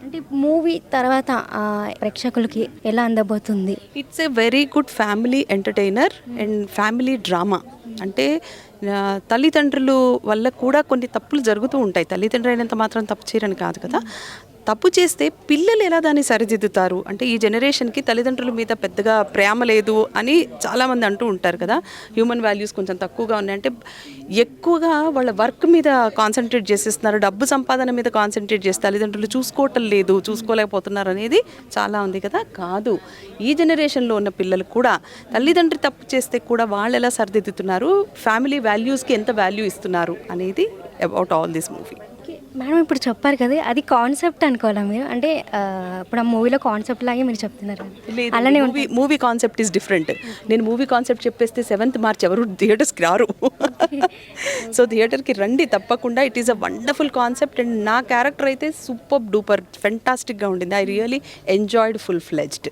అంటే మూవీ తర్వాత ప్రేక్షకులకి ఎలా అందబోతుంది? It's a very good family entertainer and family drama. అంటే తల్లిదండ్రులు వల్ల కూడా కొన్ని తప్పులు జరుగుతూ ఉంటాయి. తల్లిదండ్రులు అయినంత మాత్రం తప్పు చేయరని కాదు కదా. తప్పు చేస్తే పిల్లలు ఎలా దాన్ని సరిదిద్దుతారు అంటే ఈ జనరేషన్కి తల్లిదండ్రుల మీద పెద్దగా ప్రేమ లేదు అని చాలామంది అంటూ ఉంటారు కదా. హ్యూమన్ వాల్యూస్ కొంచెం తక్కువగా ఉన్నాయి అంటే ఎక్కువగా వాళ్ళ వర్క్ మీద కాన్సన్ట్రేట్ చేసేస్తున్నారు, డబ్బు సంపాదన మీద కాన్సన్ట్రేట్ చేస్తే తల్లిదండ్రులు చూసుకోవటం లేదు, చూసుకోలేకపోతున్నారు అనేది చాలా ఉంది కదా. కాదు, ఈ జనరేషన్లో ఉన్న పిల్లలు కూడా తల్లిదండ్రి తప్పు చేస్తే కూడా వాళ్ళు ఎలా సరిదిద్దుతున్నారు, ఫ్యామిలీ వాల్యూస్కి ఎంత వాల్యూ ఇస్తున్నారు అనేది about all this movie. Madam ఇప్పుడు చెప్పారు కదా, అది కాన్సెప్ట్ అనుకోవాలా మీరు? అంటే ఇప్పుడు ఆ మూవీలో కాన్సెప్ట్ లాగే మీరు చెప్తున్నారు అలానే మూవీ కాన్సెప్ట్ ఈస్ డిఫరెంట్. నేను మూవీ కాన్సెప్ట్ చెప్పేస్తే 7th March ఎవరు థియేటర్స్కి రారు. సో థియేటర్కి రండి తప్పకుండా. It is a wonderful concept and నా క్యారెక్టర్ అయితే సూపర్ డూపర్ ఫెంటాస్టిక్గా ఉండింది. I really enjoyed full fledged.